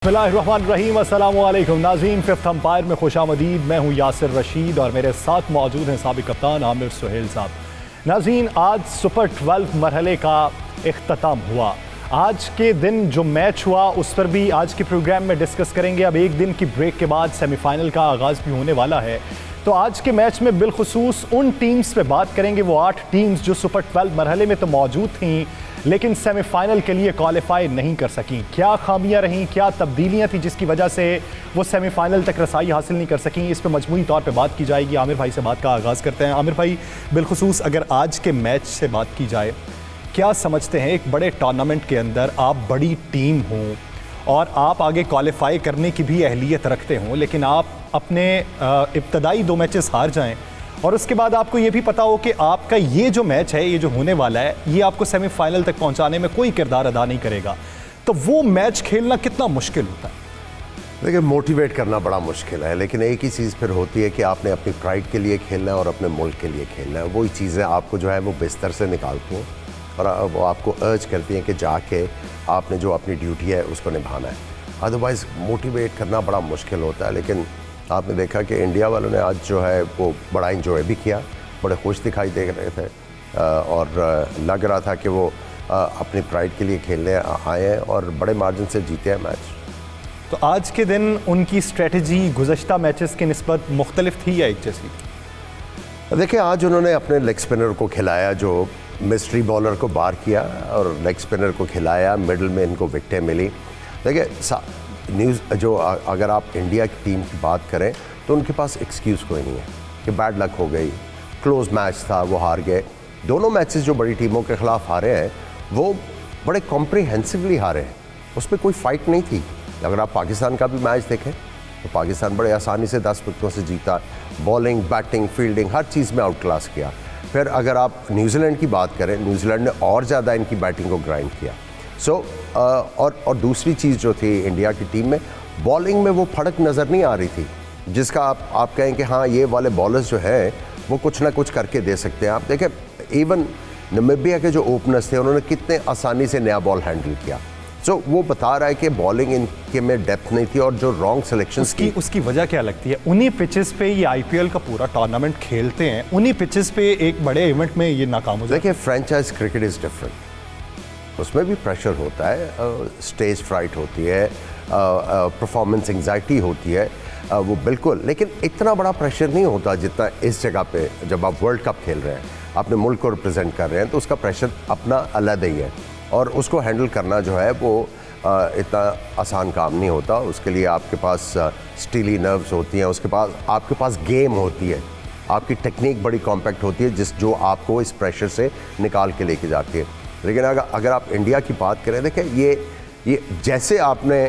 बिस्मिल्लाहिर्रहमानिर्रहीम, अस्सलामुअलैकुम नाज़रीन। फिफ्थ अंपायर में खुशामदीद। मैं हूँ यासिर रशीद और मेरे साथ मौजूद हैं साबिक कप्तान आमिर सुहेल साहब। नाज़रीन, आज सुपर 12 मरहले का इख्तिताम हुआ। आज के दिन जो मैच हुआ उस पर भी आज के प्रोग्राम में डिस्कस करेंगे। अब एक दिन की ब्रेक के बाद सेमीफाइनल का आगाज़ भी होने वाला है, तो आज के मैच में बिलखुसूस उन टीम्स पे बात करेंगे, वो 8 टीम्स जो सुपर 12 मरहले में तो मौजूद थीं लेकिन सेमीफाइनल के लिए क्वालिफाई नहीं कर सकीं। क्या खामियां रहीं, क्या तब्दीलियां थी जिसकी वजह से वो सेमीफाइनल तक रसाई हासिल नहीं कर सकीं, इस पर मजमूई तौर पे बात की जाएगी। आमिर भाई से बात का आगाज़ करते हैं। आमिर भाई, बिलखुसूस अगर आज के मैच से बात की जाए, क्या समझते हैं एक बड़े टूर्नामेंट के अंदर आप बड़ी टीम हों और आप आगे क्वालिफाई करने की भी अहलियत रखते हों, लेकिन आप अपने इब्तदाई 2 मैचेस हार जाएं और उसके बाद आपको ये भी पता हो कि आपका ये जो मैच है, ये जो होने वाला है, ये आपको सेमीफाइनल तक पहुंचाने में कोई किरदार अदा नहीं करेगा, तो वो मैच खेलना कितना मुश्किल होता है? देखिए, मोटिवेट करना बड़ा मुश्किल है, लेकिन एक ही चीज़ फिर होती है कि आपने अपनी प्राइड के लिए खेलना है और अपने मुल्क के लिए खेलना है। वही चीज़ें आपको जो है वो बिस्तर से निकालती हैं और वो आपको अर्ज करती हैं कि जाके आपने जो अपनी ड्यूटी है उसको निभाना है। अदरवाइज़ मोटिवेट करना बड़ा मुश्किल होता है। लेकिन आपने देखा कि इंडिया वालों ने आज जो है वो बड़ा इंजॉय भी किया, बड़े खुश दिखाई दे रहे थे और लग रहा था कि वो अपनी प्राइड के लिए खेलने आए हैं और बड़े मार्जिन से जीते हैं मैच। तो आज के दिन उनकी स्ट्रेटजी गुज़श्ता मैचेस की निस्बत मुख्तलिफ थी या एक जैसी? देखिए, आज उन्होंने अपने लेग स्पिनर को खिलाया, जो मिस्ट्री बॉलर को बार किया और लेग स्पिनर को खिलाया, मिडल में इनको विकेटें मिली। देखिए, न्यूज़ जो अगर आप इंडिया की टीम की बात करें तो उनके पास एक्सक्यूज़ कोई नहीं है कि बैड लक हो गई, क्लोज मैच था, वो हार गए। दोनों मैचेस जो बड़ी टीमों के ख़िलाफ़ हारे हैं वो बड़े कॉम्प्रिहेंसिवली हारे हैं, उसमें कोई फ़ाइट नहीं थी। अगर आप पाकिस्तान का भी मैच देखें तो पाकिस्तान बड़े आसानी से 10 विकेटों से जीता, बॉलिंग, बैटिंग, फील्डिंग हर चीज़ में आउट क्लास किया। फिर अगर आप न्यूजीलैंड की बात करें, न्यूजीलैंड ने और ज़्यादा इनकी बैटिंग को ग्राइंड किया। और दूसरी चीज़ जो थी इंडिया की टीम में, बॉलिंग में वो फर्क नज़र नहीं आ रही थी जिसका आप कहें कि हाँ ये वाले बॉलर्स जो हैं वो कुछ ना कुछ करके दे सकते हैं। आप देखें, इवन नामीबिया के जो ओपनर्स थे उन्होंने कितने आसानी से नया बॉल हैंडल किया। वो बता रहा है कि बॉलिंग इनके में डेप्थ नहीं थी और जो रॉन्ग सिलेक्शन उसकी वजह क्या लगती है? उन्हीं पिचेस पे ये IPL का पूरा टूर्नामेंट खेलते हैं, उन्हीं पिचेस पे एक बड़े इवेंट में ये नाकाम हो जाए। देखिए, फ्रेंचाइज क्रिकेट इज़ डिफरेंट, उसमें भी प्रेशर होता है, स्टेज फ्राइट होती है, परफॉर्मेंस एंग्जाइटी होती है, वो बिल्कुल, लेकिन इतना बड़ा प्रेशर नहीं होता जितना इस जगह पे जब आप वर्ल्ड कप खेल रहे हैं, अपने मुल्क को रिप्रेजेंट कर रहे हैं, तो उसका प्रेशर अपना अलग ही है और उसको हैंडल करना जो है वो इतना आसान काम नहीं होता। उसके लिए आपके पास स्टीली नर्व्स होती हैं, उसके पास आपके पास गेम होती है, आपकी टेक्निक बड़ी कॉम्पैक्ट होती है जो आपको इस प्रेशर से निकाल के लेके जाती है। लेकिन अगर आप इंडिया की बात करें, देखें ये जैसे आपने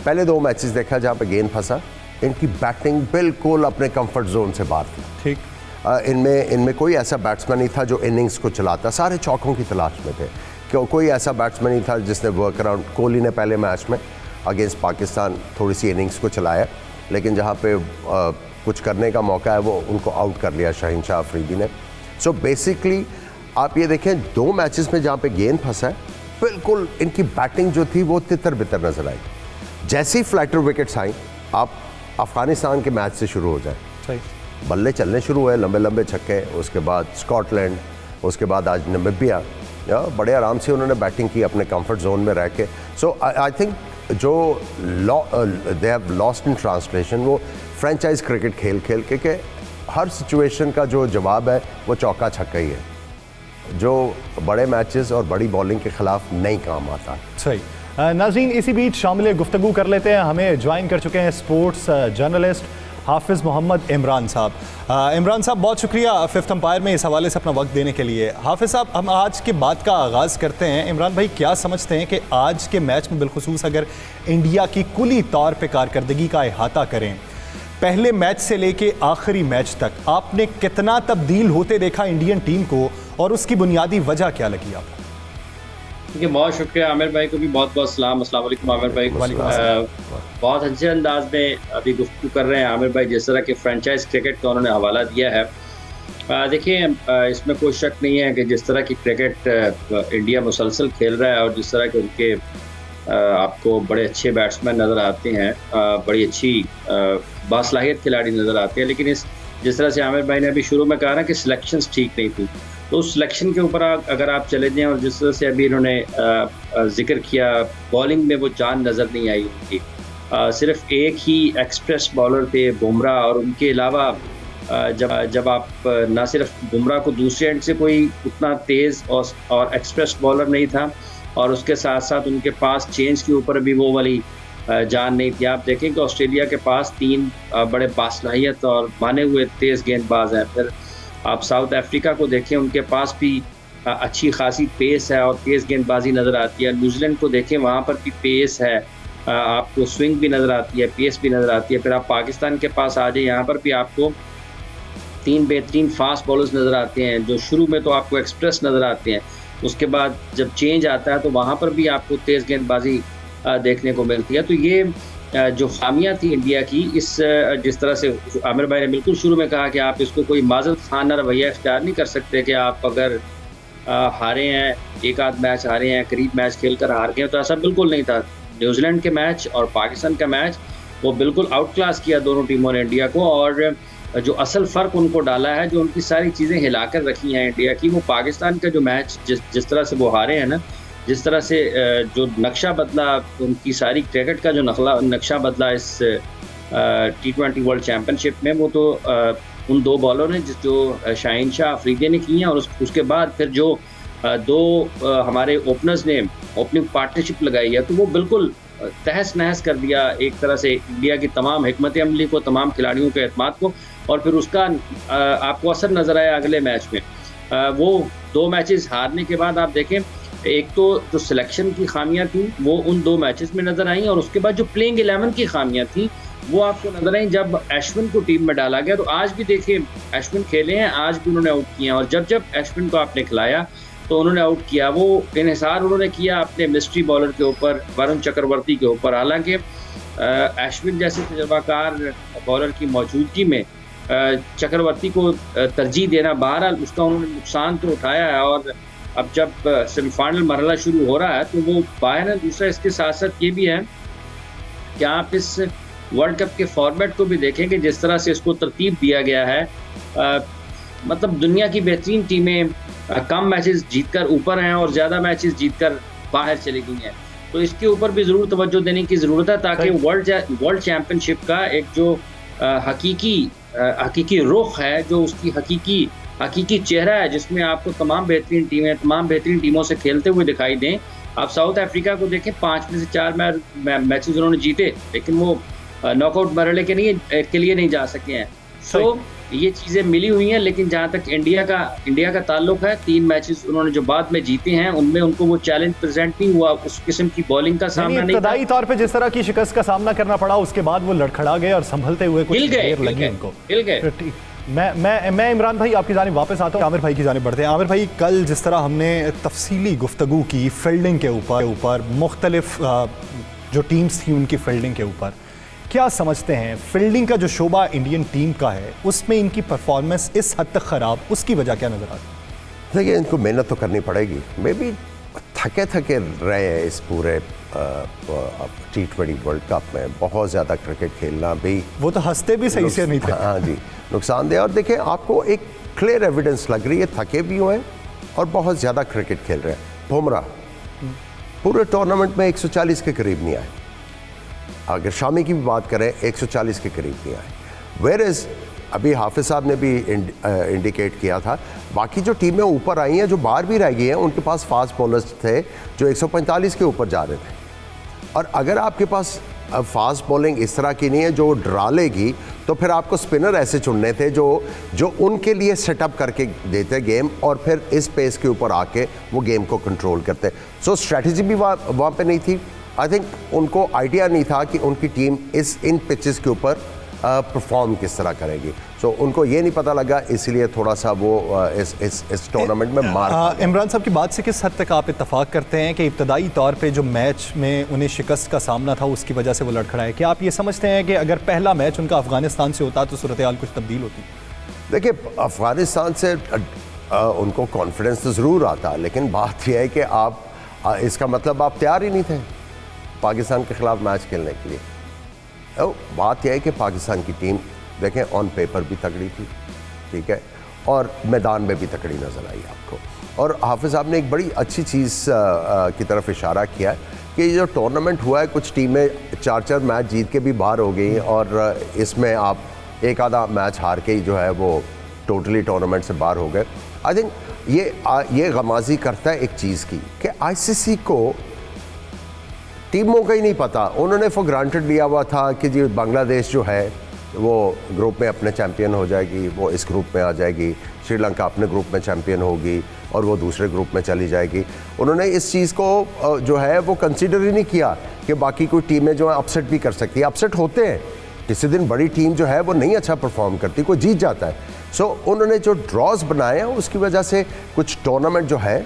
पहले 2 मैचेस देखा जहाँ पे गेंद फंसा, इनकी बैटिंग बिल्कुल अपने कंफर्ट जोन से बाहर थी। ठीक, इनमें कोई ऐसा बैट्समैन नहीं था जो इनिंग्स को चलाता, सारे चौकों की तलाश में थे। कोई ऐसा बैट्समैन नहीं था जिसने वर्क अराउंड। कोहली ने पहले मैच में अगेंस्ट पाकिस्तान थोड़ी सी इनिंग्स को चलाया, लेकिन जहाँ पे कुछ करने का मौका है वो उनको आउट कर लिया शाहीन शाह अफरीदी ने। सो बेसिकली आप ये देखें, 2 मैचेस में जहाँ पे गेंद फंसा है, बिल्कुल इनकी बैटिंग जो थी वो तितर बितर नजर आई। जैसे ही फ्लैटर विकेट्स आई, आप अफगानिस्तान के मैच से शुरू हो जाए, सही बल्ले चलने शुरू हुए, लंबे लंबे छक्के, उसके बाद स्कॉटलैंड, उसके बाद आज नामीबिया, बड़े आराम से उन्होंने बैटिंग की अपने कंफर्ट जोन में रह के। सो आई थिंक जो they have lost in translation, वो फ्रेंचाइज क्रिकेट खेल के हर सिचुएशन का जो जवाब है वो चौका छक्का ही है, जो बड़े मैचेस और बड़ी बॉलिंग के खिलाफ नहीं काम आता। सही। नाज़रीन, इसी बीच शामिल गुफ्तगू कर लेते हैं। हमें ज्वाइन कर चुके हैं स्पोर्ट्स जर्नलिस्ट हाफिज़ मोहम्मद इमरान साहब। इमरान साहब, बहुत शुक्रिया फिफ्थ अंपायर में इस हवाले से अपना वक्त देने के लिए। हाफिज़ साहब, हम आज की बात का आगाज़ करते हैं। इमरान भाई, क्या समझते हैं कि आज के मैच में बिलखुसूस अगर इंडिया की कुली तौर पर कारकर्दगी का अहाता करें, पहले मैच से लेके आखिरी मैच तक आपने कितना तब्दील होते देखा इंडियन टीम को और उसकी बुनियादी वजह क्या लगी आपको? ठीक है, बहुत शुक्रिया। आमिर भाई को भी बहुत बहुत सलाम। अस्सलाम वालेकुम आमिर भाई। बहुत अच्छे अंदाज में अभी गुफ्तगू कर रहे हैं आमिर भाई, जिस तरह के फ्रेंचाइज क्रिकेट का उन्होंने हवाला दिया है। देखिए, इसमें कोई शक नहीं है कि जिस तरह की क्रिकेट इंडिया मुसलसल खेल रहा है और जिस तरह के उनके आपको बड़े अच्छे बैट्समैन नज़र आते हैं, बड़ी अच्छी बासलाहियत खिलाड़ी नज़र आते हैं, लेकिन जिस तरह से आमिर भाई ने अभी शुरू में कहा ना कि सिलेक्शंस ठीक नहीं थी, तो उस सिलेक्शन के ऊपर अगर आप चले जाएं और जिस तरह से अभी इन्होंने जिक्र किया, बॉलिंग में वो जान नज़र नहीं आई उनकी। सिर्फ एक ही एक्सप्रेस बॉलर थे बुमराह, और उनके अलावा जब आप ना सिर्फ बुमराह को दूसरे एंड से कोई उतना तेज़ और एक्सप्रेस बॉलर नहीं था, और उसके साथ साथ उनके पास चेंज के ऊपर भी वो वाली जान नहीं थी। आप देखें कि ऑस्ट्रेलिया के पास 3 बड़े बासलाहियत और माने हुए तेज़ गेंदबाज हैं। फिर आप साउथ अफ्रीका को देखें, उनके पास भी अच्छी खासी पेस है और तेज़ गेंदबाजी नज़र आती है। न्यूजीलैंड को देखें, वहाँ पर भी पेस है, आपको स्विंग भी नज़र आती है, पेस भी नज़र आती है। फिर आप पाकिस्तान के पास आ जाए, यहाँ पर भी आपको 3 बेहतरीन फास्ट बॉलर्स नज़र आते हैं, जो शुरू में तो आपको एक्सप्रेस नज़र आते हैं, उसके बाद जब चेंज आता है तो वहाँ पर भी आपको तेज़ गेंदबाजी देखने को मिलती है। तो ये जो खामियां थी इंडिया की, जिस तरह से आमिर भाई ने बिल्कुल शुरू में कहा कि आप इसको कोई माज़रत खाना रवैया इख्तियार नहीं कर सकते कि आप अगर हारे हैं, एक आध मैच हारे हैं, करीब मैच खेलकर हार गए, तो ऐसा बिल्कुल नहीं था। न्यूजीलैंड के मैच और पाकिस्तान का मैच वो बिल्कुल आउट क्लास किया दोनों टीमों ने इंडिया को, और जो असल फ़र्क उनको डाला है, जो उनकी सारी चीज़ें हिलाकर रखी हैं इंडिया की, वो पाकिस्तान का जो मैच जिस तरह से वो हारे हैं ना, जिस तरह से जो नक्शा बदला, उनकी सारी क्रिकेट का जो नक्शा बदला इस T20 वर्ल्ड चैम्पियनशिप में, वो तो उन 2 बॉलरों ने जो शाहीन शाह अफरीदी ने की हैं, और उसके बाद फिर जो 2 हमारे ओपनर्स ने ओपनिंग पार्टनरशिप लगाई है, तो वो बिल्कुल तहस नहस कर दिया एक तरह से इंडिया की तमाम हिकमत अमली को, तमाम खिलाड़ियों के एतमाद को, और फिर उसका आपको असर नज़र आया अगले मैच में। वो 2 मैचेस हारने के बाद आप देखें, एक तो जो सिलेक्शन की खामियां थी वो उन 2 मैचेस में नज़र आई, और उसके बाद जो प्लेइंग 11 की खामियां थी वो आपको नज़र आई जब अश्विन को टीम में डाला गया। तो आज भी देखिए, अश्विन खेले हैं, आज भी उन्होंने आउट किया, और जब अश्विन को आपने खिलाया तो उन्होंने आउट किया। वो इन्हिसार उन्होंने किया अपने मिस्ट्री बॉलर के ऊपर, वरुण चक्रवर्ती के ऊपर। हालांकि अश्विन जैसे तजुर्बाकार बॉलर की मौजूदगी में चक्रवर्ती को तरजीह देना, बहरहाल उसका उन्होंने नुकसान तो उठाया है, और अब जब सेमीफाइनल मरहला शुरू हो रहा है तो वो बाहर है। दूसरा इसके साथ साथ ये भी है कि आप इस वर्ल्ड कप के फॉर्मेट को भी देखें कि जिस तरह से इसको तरतीब दिया गया है, मतलब दुनिया की बेहतरीन टीमें कम मैचेस जीतकर ऊपर हैं और ज़्यादा मैचेस जीतकर बाहर चली गई हैं। तो इसके ऊपर भी ज़रूर तवज्जो देने की ज़रूरत है, ताकि वर्ल्ड चैम्पियनशिप का एक जो हकीकी रुख है, जो उसकी हकीकी चेहरा है, जिसमें आपको तमाम बेहतरीन टीमों से खेलते हुए दिखाई दें। आप साउथ अफ्रीका को देखें, 5 में से 4 मैचेस उन्होंने जीते, लेकिन वो नॉकआउट मरहले के लिए नहीं जा सके हैं। तो ये चीज़ें मिली हुई हैं, लेकिन जहाँ तक इंडिया का ताल्लुक है, 3 मैचेस उन्होंने जो बाद में जीते हैं, उनमें उनको वो चैलेंज प्रेजेंट नहीं हुआ, उस किस्म की बॉलिंग का सामना नहीं था। इब्तदाई तौर पे जिस तरह की शिकस्त का सामना करना पड़ा, उसके बाद वो लड़खड़ा गए और संभलते हुए कुछ देर लगी उनको। हिल गए। मैं इमरान भाई आपकी जानिब वापस आता हूँ, आमिर भाई की जानिब बढ़ते हैं। आमिर भाई, कल जिस तरह हमने तफसीली गुफ्तगू की फील्डिंग के ऊपर मुख्तलिफ जो टीम्स थी उनकी फील्डिंग के ऊपर, क्या समझते हैं फील्डिंग का जो शोबा इंडियन टीम का है, उसमें इनकी परफॉर्मेंस इस हद तक ख़राब, उसकी वजह क्या नज़र आती है? देखिए, इनको मेहनत तो करनी पड़ेगी। मे बी थके रहे हैं इस पूरे T20 वर्ल्ड कप में, बहुत ज़्यादा क्रिकेट खेलना भी, वो तो हंसते भी सही से नहीं थे। हाँ जी, नुकसानदेह। और देखिए, आपको एक क्लियर एविडेंस लग रही है, थके भी हुए हैं और बहुत ज़्यादा क्रिकेट खेल रहे हैं। बुमराह पूरे टूर्नामेंट में 140 के करीब नहीं आए, अगर शामी की भी बात करें 140 के करीब नहीं आए। वेयरएज़ अभी हाफिज़ साहब ने भी इंडिकेट किया था, बाकी जो टीमें ऊपर आई हैं, जो बाहर भी रह गई हैं, उनके पास फास्ट बॉलर्स थे जो 145 के ऊपर जा रहे थे। और अगर आपके पास फास्ट बॉलिंग इस तरह की नहीं है जो डरा लेगी, तो फिर आपको स्पिनर ऐसे चुनने थे जो उनके लिए सेटअप करके देते गेम, और फिर इस पेस के ऊपर आके वो गेम को कंट्रोल करते। सो स्ट्रैटेजी भी वहाँ पे नहीं थी। आई थिंक उनको आइडिया नहीं था कि उनकी टीम इन पिचेस के ऊपर परफॉर्म किस तरह करेगी। सो उनको ये नहीं पता लगा, इसलिए थोड़ा सा वो इस टूर्नामेंट में मार। इमरान साहब की बात से किस हद तक आप इत्तफाक करते हैं कि इब्तदाई तौर पे जो मैच में उन्हें शिकस्त का सामना था उसकी वजह से वो लड़खड़ाए? क्या आप ये समझते हैं कि अगर पहला मैच उनका अफगानिस्तान से होता तो सूरत हाल कुछ तब्दील होती? देखिए, अफगानिस्तान से उनको कॉन्फिडेंस तो ज़रूर आता, लेकिन बात यह है कि आप इसका मतलब आप तैयार ही नहीं थे। पाकिस्तान के ख़िलाफ़ मैच खेलने के लिए। तो बात यह है कि पाकिस्तान की टीम देखें ऑन पेपर भी तगड़ी थी, ठीक है, और मैदान में भी तगड़ी नज़र आई आपको। और हाफिज़ साहब ने एक बड़ी अच्छी चीज़ की तरफ इशारा किया कि ये जो टूर्नामेंट हुआ है, कुछ टीमें 4-4 मैच जीत के भी बाहर हो गई और इसमें आप एक आधा मैच हार के ही जो है वो टोटली टूर्नामेंट से बाहर हो गए। आई थिंक ये गमाजी करता है एक चीज़ की कि आईसीसी को टीमों का ही नहीं पता। उन्होंने फॉर ग्रांटेड लिया हुआ था कि जी बांग्लादेश जो है वो ग्रुप में अपने चैम्पियन हो जाएगी, वो इस ग्रुप में आ जाएगी, श्रीलंका अपने ग्रुप में चैम्पियन होगी और वो दूसरे ग्रुप में चली जाएगी। उन्होंने इस चीज़ को जो है वो कंसीडर ही नहीं किया कि बाकी कोई टीमें जो है अपसेट भी कर सकती है। अपसेट होते हैं, किसी दिन बड़ी टीम जो है वो नहीं अच्छा परफॉर्म करती, कोई जीत जाता है। सो उन्होंने जो ड्रॉज बनाए हैं उसकी वजह से कुछ टूर्नामेंट जो है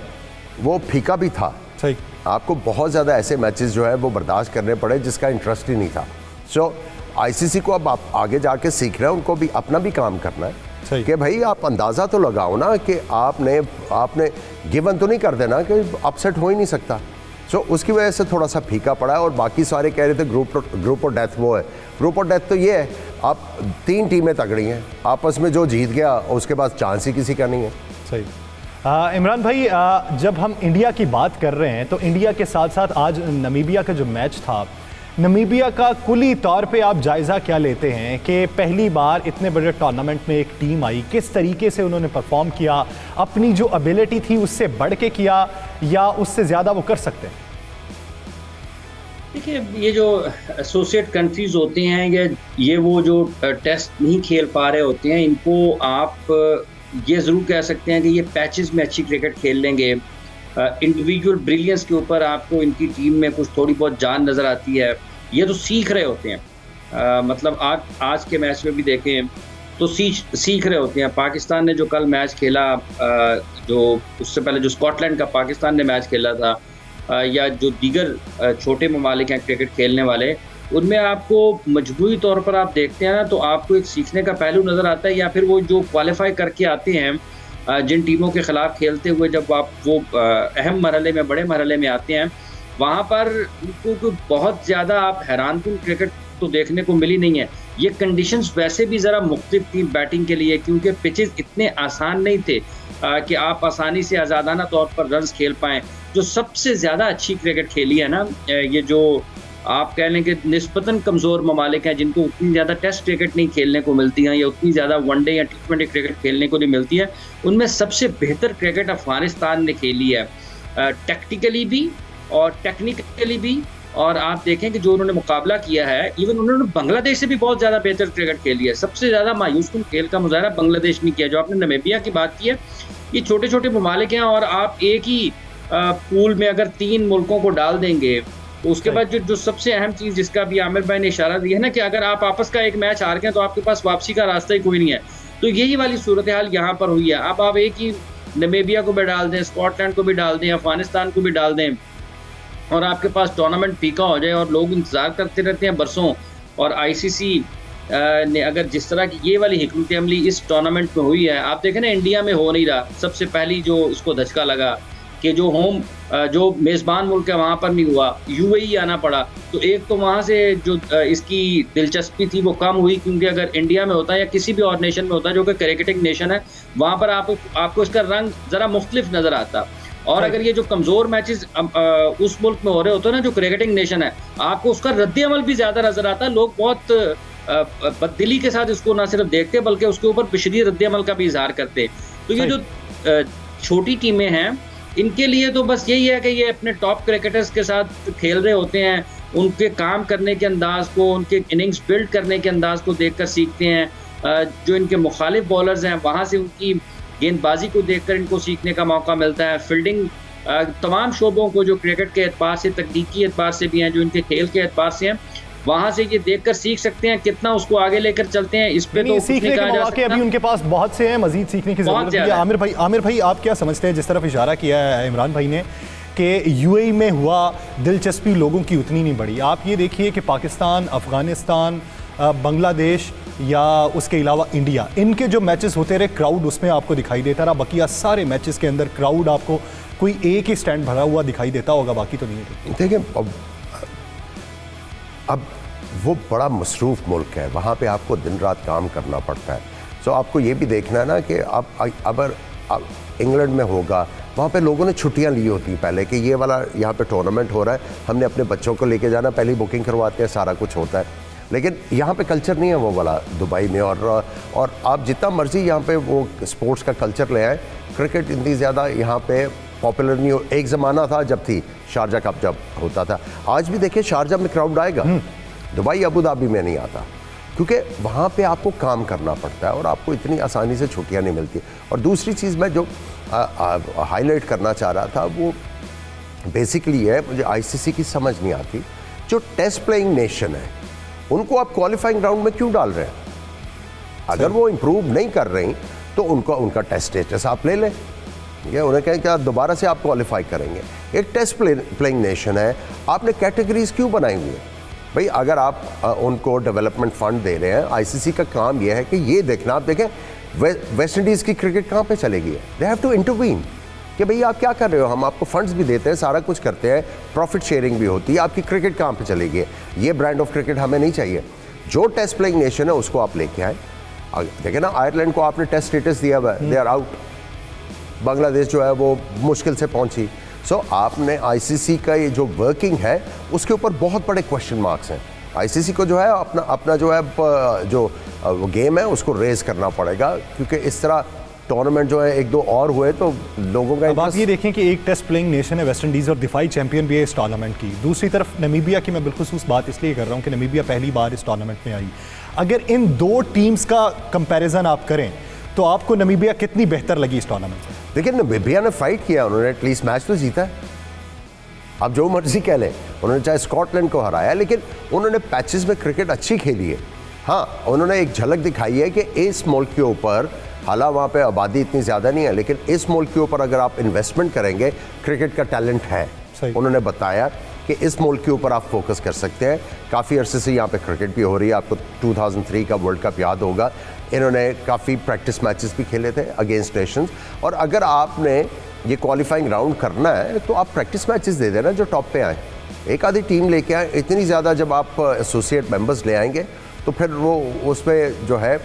वो फीका भी था। सही, आपको बहुत ज़्यादा ऐसे मैचेस जो है वो बर्दाश्त करने पड़े जिसका इंटरेस्ट ही नहीं था। सो आईसीसी को अब आप आगे जाके सीख रहे हैं, उनको भी अपना भी काम करना है कि भाई आप अंदाज़ा तो लगाओ ना कि आपने गिवन तो नहीं कर देना कि अपसेट हो ही नहीं सकता। सो उसकी वजह से थोड़ा सा फीका पड़ा है। और बाकी सारे कह रहे थे ग्रुप और डेथ वो है। ग्रुप और डेथ तो ये है, आप 3 टीमें तगड़ी हैं, आपस में जो जीत गया उसके बाद चांस ही किसी का नहीं है। सही। इमरान भाई, जब हम इंडिया की बात कर रहे हैं तो इंडिया के साथ साथ आज नमीबिया का जो मैच था, नमीबिया का कुली तौर पे आप जायज़ा क्या लेते हैं कि पहली बार इतने बड़े टूर्नामेंट में एक टीम आई, किस तरीके से उन्होंने परफॉर्म किया, अपनी जो एबिलिटी थी उससे बढ़ के किया या उससे ज़्यादा वो कर सकते हैं? देखिए, ये जो एसोसिएट कंट्रीज़ होती हैं, ये वो जो टेस्ट नहीं खेल पा रहे होते हैं, इनको आप ये ज़रूर कह सकते हैं कि ये पैचेस में अच्छी क्रिकेट खेल लेंगे। इंडिविजुअल ब्रिलियंस के ऊपर आपको इनकी टीम में कुछ थोड़ी बहुत जान नज़र आती है। ये तो सीख रहे होते हैं, मतलब आज के मैच में भी देखें तो सीख रहे होते हैं। पाकिस्तान ने जो कल मैच खेला, जो उससे पहले जो स्कॉटलैंड का पाकिस्तान ने मैच खेला था, या जो दीगर छोटे ममालिक हैं क्रिकेट खेलने वाले, उनमें आपको मजबूरी तौर पर आप देखते हैं ना तो आपको एक सीखने का पहलू नज़र आता है। या फिर वो जो क्वालिफाई करके आते हैं जिन टीमों के ख़िलाफ़ खेलते हुए, जब आप वो अहम मरहले में, बड़े मरहले में आते हैं, वहाँ पर उनको बहुत ज़्यादा आप हैरानकुन क्रिकेट तो देखने को मिली नहीं है। ये कंडीशंस वैसे भी ज़रा मुख्तलिफ थी बैटिंग के लिए, क्योंकि पिचेस इतने आसान नहीं थे कि आप आसानी से आज़ादाना तौर पर रन्स खेल पाएँ। जो सबसे ज़्यादा अच्छी क्रिकेट खेली है ना, ये जो आप कह लें कि निस्बतन कमज़ोर ममालिक हैं, जिनको उतनी ज़्यादा टेस्ट क्रिकेट नहीं खेलने को मिलती हैं या उतनी ज़्यादा वनडे या T20 क्रिकेट खेलने को नहीं मिलती है, उनमें सबसे बेहतर क्रिकेट अफ़गानिस्तान ने खेली है, टैक्टिकली भी और टेक्निकली भी। और आप देखें कि जो उन्होंने मुकाबला किया है, इवन उन्होंने बांग्लादेश से भी बहुत ज़्यादा बेहतर क्रिकेट खेली है। सबसे ज़्यादा मायूसकुन खेल का मुजाहरा बांग्लादेश ने किया। जो आपने नमीबिया की बात की है, ये छोटे छोटे ममालिक हैं और आप एक ही पूल में अगर 3 मुल्कों को डाल देंगे तो उसके बाद जो सबसे अहम चीज़ जिसका भी आमिर भाई ने इशारा दिया है ना, कि अगर आप आपस का एक मैच हार गए तो आपके पास वापसी का रास्ता ही कोई नहीं है। तो यही वाली सूरत हाल यहाँ पर हुई है। अब आप एक ही नमीबिया को भी डाल दें, स्कॉटलैंड को भी डाल दें, अफगानिस्तान को भी डाल दें और आपके पास टूर्नामेंट फीका हो जाए और लोग इंतज़ार करते रहते हैं बरसों। और आईसीसी ने अगर जिस तरह की ये वाली हिकमत अमली इस टूर्नामेंट में हुई है, आप देखें ना इंडिया में हो नहीं रहा। सबसे पहली जो इसको धचका लगा कि जो मेज़बान मुल्क है वहाँ पर नहीं हुआ, यूएई आना पड़ा। तो एक तो वहाँ से जो इसकी दिलचस्पी थी वो कम हुई, क्योंकि अगर इंडिया में होता या किसी भी और नेशन में होता जो कि क्रिकेटिंग नेशन है, वहाँ पर आपको इसका रंग ज़रा मुख्तलिफ नज़र आता। और अगर ये जो कमज़ोर मैचेस उस मुल्क में हो रहे होते हैं ना, जो क्रिकेटिंग नेशन है, आपको उसका रद्द-ए-अमल भी ज़्यादा नज़र आता। लोग बहुत बददिली के साथ इसको ना सिर्फ देखते बल्कि उसके ऊपर पिछली रद्द-ए-अमल का भी इजहार करते। तो ये जो छोटी टीमें हैं, इनके लिए तो बस यही है कि ये अपने टॉप क्रिकेटर्स के साथ खेल रहे होते हैं, उनके काम करने के अंदाज़ को, उनके इनिंग्स बिल्ड करने के अंदाज़ को देखकर सीखते हैं। जो इनके मुखालिफ बॉलर्स हैं वहाँ से उनकी गेंदबाजी को देखकर इनको सीखने का मौका मिलता है। फील्डिंग, तमाम शोबों को जो क्रिकेट के एतबार से, तकनीकी एतबार से भी हैं, जो इनके खेल के एतबार से हैं, वहाँ से ये देखकर सीख सकते हैं। कितना उसको आगे लेकर चलते हैं इस पे तो सीखने के मौके अभी उनके पास बहुत से हैं, मजीद सीखने की जरूरत है। आमिर भाई आप क्या समझते हैं, जिस तरफ इशारा किया है इमरान भाई ने कि यूएई में हुआ, दिलचस्पी लोगों की उतनी नहीं बढ़ी। आप ये देखिए कि पाकिस्तान, अफगानिस्तान, बांग्लादेश या उसके अलावा इंडिया, इनके जो मैचेस होते रहे, क्राउड उसमें आपको दिखाई देता रहा। बकिया सारे मैचेस के अंदर क्राउड आपको कोई एक ही स्टैंड भरा हुआ दिखाई देता होगा, बाकी तो नहीं है। देखिए, अब अब वो बड़ा मसरूफ़ मुल्क है, वहाँ पे आपको दिन रात काम करना पड़ता है। सो आपको ये भी देखना है ना कि आप अगर इंग्लैंड में होगा, वहाँ पे लोगों ने छुट्टियाँ ली होती पहले कि ये वाला यहाँ पे टूर्नामेंट हो रहा है, हमने अपने बच्चों को लेके जाना, पहले बुकिंग करवाते हैं, सारा कुछ होता है। लेकिन यहाँ पे कल्चर नहीं है वो वाला दुबई में, और आप जितना मर्जी यहाँ पे वो स्पोर्ट्स का कल्चर ले आए, क्रिकेट इतनी ज़्यादा यहाँ पे पॉपुलर नहीं हो। एक ज़माना था जब थी शारजा कप जब होता था, आज भी देखिए शारजा में क्राउड आएगा, दुबई अबू धाबी में नहीं आता, क्योंकि वहाँ पे आपको काम करना पड़ता है और आपको इतनी आसानी से छुट्टियाँ नहीं मिलती। और दूसरी चीज़ मैं जो हाईलाइट करना चाह रहा था वो बेसिकली है, मुझे आईसीसी की समझ नहीं आती, जो टेस्ट प्लेइंग नेशन है उनको आप क्वालिफाइंग राउंड में क्यों डाल रहे हैं? अगर वो इम्प्रूव नहीं कर रही तो उनका टेस्ट स्टेटस आप ले लें, ये उन्हें कहें कि दोबारा से आप क्वालिफाई करेंगे। एक टेस्ट प्लेइंग नेशन है, आपने कैटेगरीज क्यों बनाई हुई है भाई? अगर आप उनको डेवलपमेंट फंड दे रहे हैं, आईसीसी का काम यह है कि ये देखना, आप देखें वेस्ट इंडीज़ की क्रिकेट कहाँ पे चलेगी है, दे हैव टू इंटरवीन कि भाई आप क्या कर रहे हो, हम आपको फंड्स भी देते हैं, सारा कुछ करते हैं, प्रॉफिट शेयरिंग भी होती है, आपकी क्रिकेट कहाँ पे चलेगी, ये ब्रांड ऑफ क्रिकेट हमें नहीं चाहिए। जो टेस्ट प्लेइंग नेशन है उसको आप लेके आए। देखें ना, आयरलैंड को आपने टेस्ट स्टेटस दिया हुआ है, दे आर आउट। बांग्लादेश जो है वो मुश्किल से पहुंची। सो आपने आईसीसी का ये जो वर्किंग है उसके ऊपर बहुत बड़े क्वेश्चन मार्क्स हैं। आईसीसी को जो है अपना जो है जो गेम है उसको रेज करना पड़ेगा, क्योंकि इस तरह टूर्नामेंट जो है एक दो और हुए तो लोगों का। अब आप ये देखें कि एक टेस्ट प्लेइंग नेशन है वेस्ट इंडीज़ और दिफाई चैंपियन भी है इस टूर्नामेंट की। दूसरी तरफ नमीबिया की मैं बिलखुसूस बात इसलिए कर रहा हूँ कि नमीबिया पहली बार इस टूर्नामेंट में आई। अगर इन दो टीम्स का कंपैरिजन आप करें तो आपको नमीबिया कितनी बेहतर लगी इस टूर्नामेंट में? देखिए नमीबिया ने फाइट किया, उन्होंने एटलीस्ट मैच तो जीता है। आप जो मर्जी कह लें, उन्होंने चाहे स्कॉटलैंड को हराया, लेकिन उन्होंने पैचेस में क्रिकेट अच्छी खेली है। हाँ, उन्होंने एक झलक दिखाई है कि इस मुल्क के ऊपर, हालांकि वहाँ पे आबादी इतनी ज़्यादा नहीं है, लेकिन इस मुल्क के ऊपर अगर आप इन्वेस्टमेंट करेंगे, क्रिकेट का टैलेंट है। उन्होंने बताया कि इस मुल्क के ऊपर आप फोकस कर सकते हैं। काफ़ी अरसे से यहाँ पे क्रिकेट भी हो रही है, आपको 2003 का वर्ल्ड कप याद होगा, इन्होंने काफ़ी प्रैक्टिस मैचेस भी खेले थे अगेंस्ट नेशंस। और अगर आपने ये क्वालिफाइंग राउंड करना है तो आप प्रैक्टिस मैचेस दे देना जो टॉप पे आए, एक आधी टीम लेके आए। इतनी ज़्यादा जब आप एसोसिएट मेंबर्स ले आएंगे तो फिर वो उसमें जो है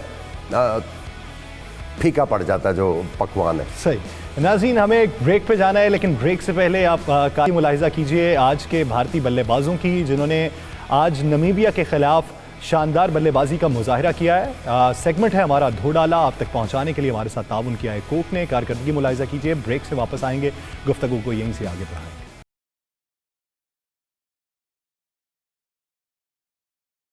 फीका पड़ जाता है जो पकवान है। सही। नाज़रीन, हमें एक ब्रेक पे जाना है, लेकिन ब्रेक से पहले आप काफ़ी मुलाहिज़ा कीजिए आज के भारतीय बल्लेबाजों की, जिन्होंने आज नमीबिया के खिलाफ शानदार बल्लेबाजी का मुजाहिरा किया है। सेगमेंट है हमारा धो डाला, आप तक पहुंचाने के लिए हमारे साथ ताउन किया है कोक ने। कारकर्दगी मुलाहिज़ा कीजिए। ब्रेक से वापस आएंगे, गुफ्तगू को यहीं से आगे बढ़ाएंगे।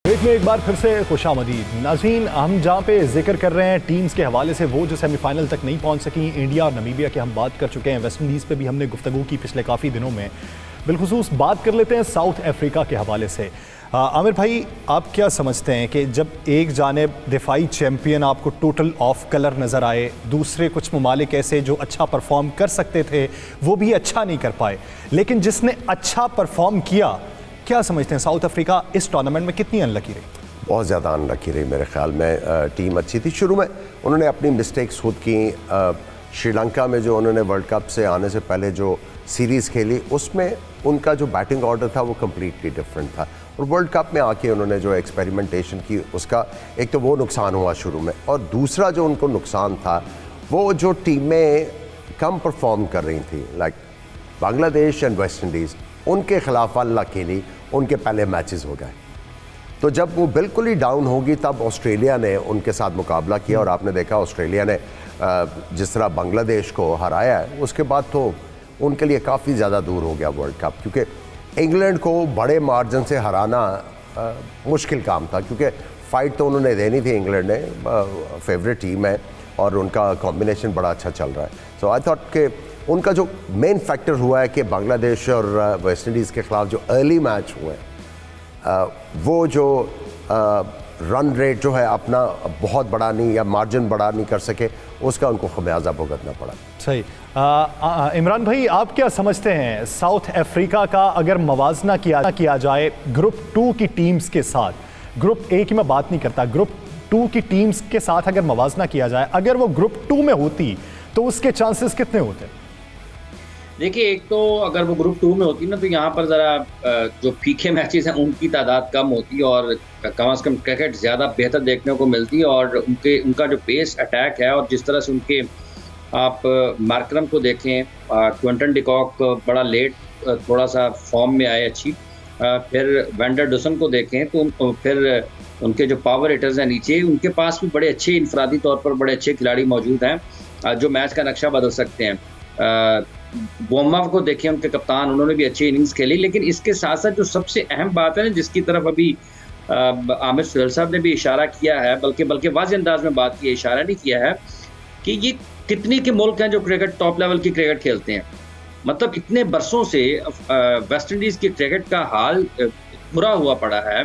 ब्रेक में एक बार फिर से खुशामदीद। नाज़रीन, हम जहाँ पे जिक्र कर रहे हैं टीम्स के हवाले से, वो जो सेमीफाइनल तक नहीं पहुँच सकी, इंडिया और नमीबिया के हम बात कर चुके हैं। वेस्ट इंडीज़ पे भी हमने गुफ्तगू की पिछले काफ़ी दिनों में। बिलखुसूस बात कर लेते हैं साउथ अफ्रीका के हवाले से। आमिर भाई, आप क्या समझते हैं कि जब एक जानिब दिफाई चैम्पियन आपको टोटल ऑफ कलर नज़र आए, दूसरे कुछ ममालिक ऐसे जो अच्छा परफॉर्म कर सकते थे वो भी अच्छा नहीं कर पाए, लेकिन जिसने अच्छा परफॉर्म किया, क्या समझते हैं साउथ अफ्रीका इस टूर्नामेंट में कितनी अनलकी रही? बहुत ज़्यादा अनलकी रही मेरे ख्याल में। टीम अच्छी थी, शुरू में उन्होंने अपनी मिस्टेक्स खुद की। श्रीलंका में जो उन्होंने वर्ल्ड कप से आने से पहले जो सीरीज़ खेली, उसमें उनका जो बैटिंग ऑर्डर था वो कम्प्लीटली डिफरेंट था। और वर्ल्ड कप में आके उन्होंने जो एक्सपेरिमेंटेशन की, उसका एक तो वो नुकसान हुआ शुरू में, और दूसरा जो उनको नुकसान था वो जो टीमें कम परफॉर्म कर रही थी, like Bangladesh and West Indies, उनके खिलाफ अल्लाह खेली, उनके पहले मैचेस हो गए। तो जब वो बिल्कुल ही डाउन होगी तब ऑस्ट्रेलिया ने उनके साथ मुकाबला किया, और आपने देखा ऑस्ट्रेलिया ने जिस तरह बांग्लादेश को हराया है, उसके बाद तो उनके लिए काफ़ी ज़्यादा दूर हो गया वर्ल्ड कप, क्योंकि इंग्लैंड को बड़े मार्जिन से हराना मुश्किल काम था, क्योंकि फ़ाइट तो उन्होंने देनी थी। इंग्लैंड ने फेवरेट टीम है और उनका कॉम्बिनेशन बड़ा अच्छा चल रहा है। सो आई थॉट कि उनका जो मेन फैक्टर हुआ है कि बांग्लादेश और वेस्ट इंडीज़ के ख़िलाफ़ जो अर्ली मैच हुए, वो जो रन रेट जो है अपना बहुत बड़ा नहीं या मार्जिन बड़ा नहीं कर सके, उसका उनको खमियाजा भुगतना पड़ा। सही। इमरान भाई, आप क्या समझते हैं साउथ अफ्रीका का अगर मवाजना किया जाए ग्रुप 2 की टीम्स के साथ, ग्रुप ए की मैं बात नहीं करता, ग्रुप 2 की टीम्स के साथ अगर मवाजना किया जाए, अगर वो ग्रुप 2 में होती तो उसके चांसेस कितने होते? देखिए, एक तो अगर वो ग्रुप 2 में होती ना, तो यहाँ पर ज़रा जो फीके मैचेस हैं उनकी तादाद कम होती और कम से कम क्रिकेट ज़्यादा बेहतर देखने को मिलती और उनका जो पेस अटैक है और जिस तरह से उनके आप मार्करम को देखें, क्विंटन डिकॉक बड़ा लेट थोड़ा सा फॉर्म में आए अच्छी, फिर वेंडर डुसन को देखें तो फिर उनके जो पावर हिटर्स हैं नीचे, उनके पास भी बड़े अच्छे इनफरादी तौर पर बड़े अच्छे खिलाड़ी मौजूद हैं जो मैच का नक्शा बदल सकते हैं। बोम्मा को देखें, उनके कप्तान, उन्होंने भी अच्छी इनिंग्स खेली। लेकिन इसके साथ साथ जो सबसे अहम बात है ना, जिसकी तरफ अभी आमिर सुहेल साहब ने भी इशारा किया है, बल्कि वाज़ेह अंदाज में बात की है, इशारा नहीं किया है, कि ये कितने के मुल्क हैं जो क्रिकेट टॉप लेवल की क्रिकेट खेलते हैं। मतलब इतने बरसों से वेस्ट इंडीज़ की क्रिकेट का हाल बुरा हुआ पड़ा है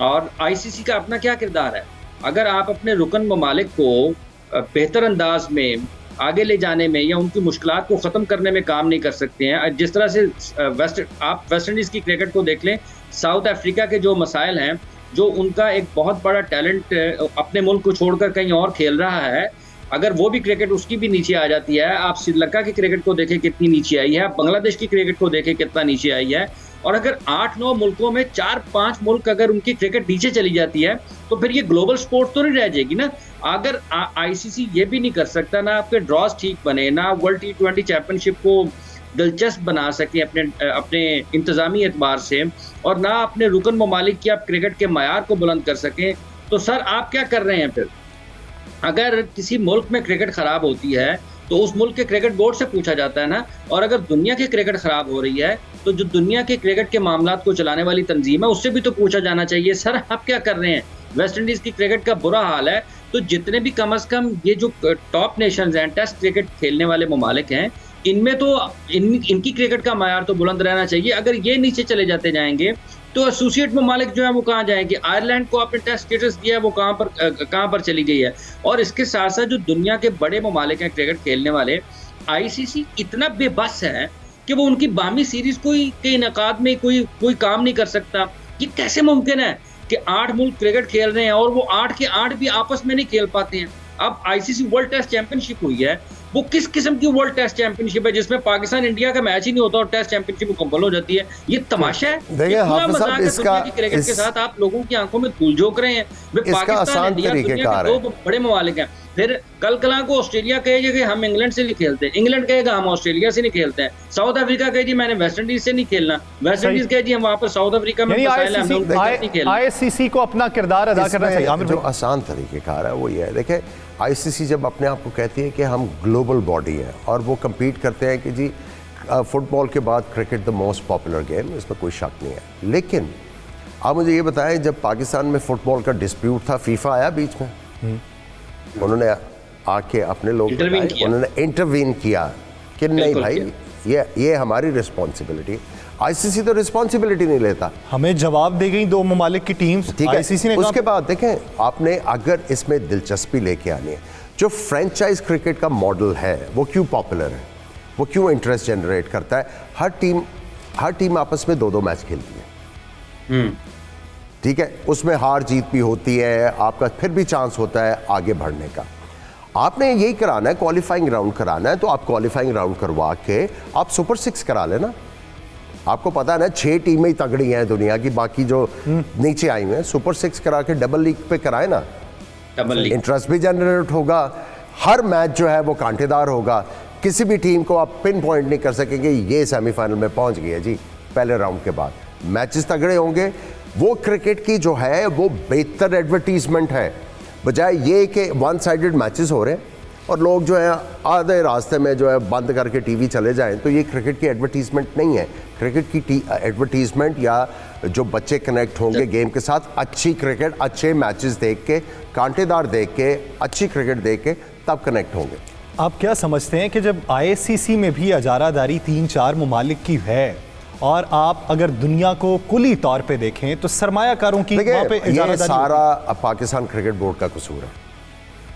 और आईसीसी का अपना क्या किरदार है। अगर आप अपने रुकन ममालिक को बेहतर अंदाज में आगे ले जाने में या उनकी मुश्किलात को ख़त्म करने में काम नहीं कर सकते हैं, जिस तरह से आप वेस्ट इंडीज़ की क्रिकेट को देख लें, साउथ अफ्रीका के जो मसाइल हैं, जो उनका एक बहुत बड़ा टैलेंट अपने मुल्क को छोड़कर कहीं और खेल रहा है, अगर वो भी क्रिकेट उसकी भी नीचे आ जाती है। आप श्रीलंका की क्रिकेट को देखें कितनी नीचे आई है, बांग्लादेश की क्रिकेट को देखें कितना नीचे आई है। और अगर 8-9 मुल्कों में 4-5 मुल्क अगर उनकी क्रिकेट नीचे चली जाती है, तो फिर ये ग्लोबल स्पोर्ट तो नहीं रह जाएगी ना। अगर आईसीसी ये भी नहीं कर सकता, ना आपके ड्रॉज ठीक बने, ना वर्ल्ड T20 चैंपियनशिप को दिलचस्प बना सकें अपने इंतज़ामी एतबार से, और ना अपने रुकन ममालिक की आप क्रिकेट के मयार को बुलंद कर सकें, तो सर आप क्या कर रहे हैं फिर? अगर किसी मुल्क में क्रिकेट ख़राब होती है तो उस मुल्क के क्रिकेट बोर्ड से पूछा जाता है ना। और अगर दुनिया की क्रिकेट ख़राब हो रही है तो जो दुनिया के क्रिकेट के मामलात को चलाने वाली तंजीम है उससे भी तो पूछा जाना चाहिए, सर आप क्या कर रहे हैं? वेस्ट इंडीज़ की क्रिकेट का बुरा हाल है, तो जितने भी कम अज़ कम ये जो टॉप नेशंस हैं, टेस्ट क्रिकेट खेलने वाले ममालिक हैं, इनमें तो इनकी क्रिकेट का मयार तो बुलंद रहना चाहिए। अगर ये नीचे चले जाते जाएंगे तो एसोसिएट ममालिक जो है वो कहाँ जाएंगे? आयरलैंड को आपने टेस्ट स्टेटस दिया है, वो कहाँ पर चली गई है? और इसके साथ साथ जो दुनिया के बड़े ममालिक हैं क्रिकेट खेलने वाले, आईसीसी इतना बेबस है कि वो उनकी बामी सीरीज के इनकाद में कोई काम नहीं कर सकता। ये कैसे मुमकिन है कि 8 मुल्क क्रिकेट खेल रहे हैं और वो 8 के 8 भी आपस में नहीं खेल पाते हैं? अब आईसीसी वर्ल्ड टेस्ट चैंपियनशिप हुई है, वो किस किस्म की वर्ल्ड टेस्ट चैंपियनशिप है जिसमें पाकिस्तान इंडिया का मैच ही नहीं होता और टेस्ट चैंपियनशिप मुकम्मल हो जाती है? ये तमाशा है। देखिए हाफिज साहब, इसका क्रिकेट के साथ आप लोगों की आंखों में धूल झोंक रहे हैं। पाकिस्तान इंडिया दुनिया के 2 बड़े ममालिक हैं। फिर कल को ऑस्ट्रेलिया कहेगा कि हम इंग्लैंड से नहीं खेलते, इंग्लैंड कहेगा हम ऑस्ट्रेलिया से नहीं खेलते हैं, साउथ अफ्रीका कहे जी मैंने वेस्ट इंडीज से नहीं खेलना, वेस्ट इंडीज कहे जी हम वहाँ पर साउथ अफ्रीका में आईसीसी को अपना किरदार अदा करना चाहिए। जो आसान तरीक़ेकार है वो ये है, देखिए आईसीसी जब अपने आप को कहती है कि हम ग्लोबल बॉडी है और वो कम्पीट करते हैं कि जी फुटबॉल के बाद cricket the most popular game, इसमें कोई शक नहीं है। लेकिन आप मुझे ये बताएं, जब पाकिस्तान में फुटबॉल का डिस्प्यूट था, फीफा आया बीच में, उन्होंने आके अपने लोग उन्होंने इंटरवीन किया कि नहीं भाई ये हमारी रिस्पॉन्सिबिलिटी। आईसीसी तो रिस्पॉन्सिबिलिटी नहीं लेता, हमें जवाब दे गई 2 ममालिक की टीम्स, ठीक है। आईसीसी ने उसके बाद देखें, आपने अगर इसमें दिलचस्पी लेके आनी है, जो फ्रेंचाइज क्रिकेट का मॉडल है वो क्यों पॉपुलर है, वो क्यों इंटरेस्ट जनरेट करता है? हर टीम आपस में 2-2 मैच खेलती है, ठीक है, उसमें हार जीत भी होती है, आपका फिर भी चांस होता है आगे बढ़ने का। आपने यही कराना है, क्वालिफाइंग राउंड कराना है, तो आप क्वालिफाइंग राउंड करवा के आप सुपर 6 करा लेना। आपको पता है ना 6 टीमें तगड़ी हैं दुनिया की, बाकी जो नीचे आई हुई हैं, सुपर 6 करा के डबल लीग पे कराए ना, डबल लीग इंटरेस्ट भी जनरेट होगा, हर मैच जो है वो कांटेदार होगा, किसी भी टीम को आप पिन पॉइंट नहीं कर सकेंगे ये सेमीफाइनल में पहुंच गई है जी। पहले राउंड के बाद मैचेस तगड़े होंगे, वो क्रिकेट की जो है वो बेहतर एडवर्टीजमेंट है, बजाय ये कि वन साइडेड मैचेस हो रहे हैं और लोग जो है आधे रास्ते में जो है बंद करके टीवी चले जाएं। तो ये क्रिकेट की एडवर्टीजमेंट नहीं है। क्रिकेट की एडवर्टीजमेंट या जो बच्चे कनेक्ट होंगे गेम के साथ, अच्छी क्रिकेट, अच्छे मैचेस देख के, कांटेदार देख के, अच्छी क्रिकेट देख के तब कनेक्ट होंगे। आप क्या समझते हैं कि जब आईसीसी में भी इजारादारी 3-4 ममालिक की है और आप अगर दुनिया को कुली तौर पे देखें तो सरमायाकारों की वहाँ पे ये सारा पाकिस्तान क्रिकेट बोर्ड का कसूर है।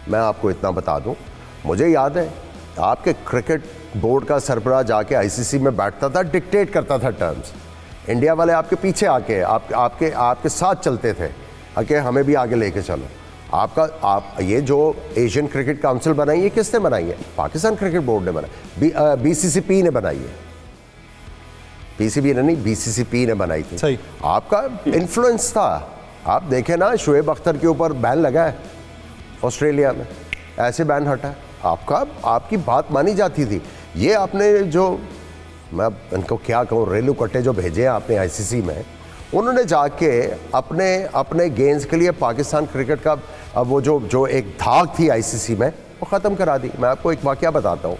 मैं आपको इतना बता दूं, मुझे याद है आपके क्रिकेट बोर्ड का सरबराह जाके आईसीसी में बैठता था, डिक्टेट करता था टर्म्स। इंडिया वाले आपके पीछे आके आपके साथ चलते थे कि हमें भी आगे लेके चलो। आप ये जो एशियन क्रिकेट काउंसिल बनाई है किसने बनाई है? पाकिस्तान क्रिकेट बोर्ड ने बनाई, बीसीसीपी ने बनाई है, पीसीबी ने नहीं, बीसीसीपी ने बनाई थी। सही। आपका इन्फ्लुएंस था। आप देखें ना, शुएब अख्तर के ऊपर बैन लगा है ऑस्ट्रेलिया में, ऐसे बैन हटा है। आपकी बात मानी जाती थी। ये आपने जो, मैं इनको क्या कहूँ, रेलू कट्टे जो भेजे हैं आपने आईसीसी में, उन्होंने जाके अपने गेम्स के लिए पाकिस्तान क्रिकेट का वो जो एक धाक थी आईसीसी में, वो ख़त्म करा दी। मैं आपको एक वाक़या बताता हूँ।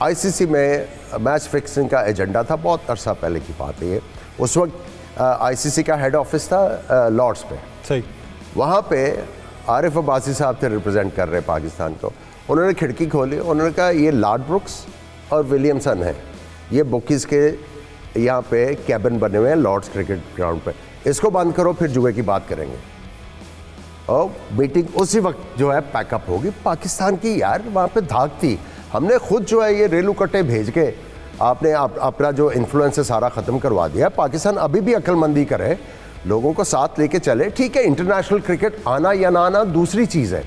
आईसीसी में मैच फिक्सिंग का एजेंडा था, बहुत अरसा पहले की बात है ये। उस वक्त आईसीसी का हेड ऑफिस था लॉर्ड्स पे। सही। वहाँ पे आरिफ अब्बासी साहब थे रिप्रेजेंट कर रहे पाकिस्तान को। उन्होंने खिड़की खोली, उन्होंने कहा ये लॉर्ड ब्रुक्स और विलियमसन है, ये बुकीज़ के यहाँ पे कैबिन बने हुए हैं लॉर्ड्स क्रिकेट ग्राउंड पे, इसको बंद करो, फिर जुए की बात करेंगे। और मीटिंग उसी वक्त जो है पैकअप होगी। पाकिस्तान की यार वहाँ पे धाक थी। हमने खुद जो है ये रेलू कट्टे भेज के आपने अपना जो इन्फ्लुएंस है सारा ख़त्म करवा दिया। पाकिस्तान अभी भी अक्लमंदी करे, लोगों को साथ लेके चले। ठीक है, इंटरनेशनल क्रिकेट आना या ना आना दूसरी चीज़ है,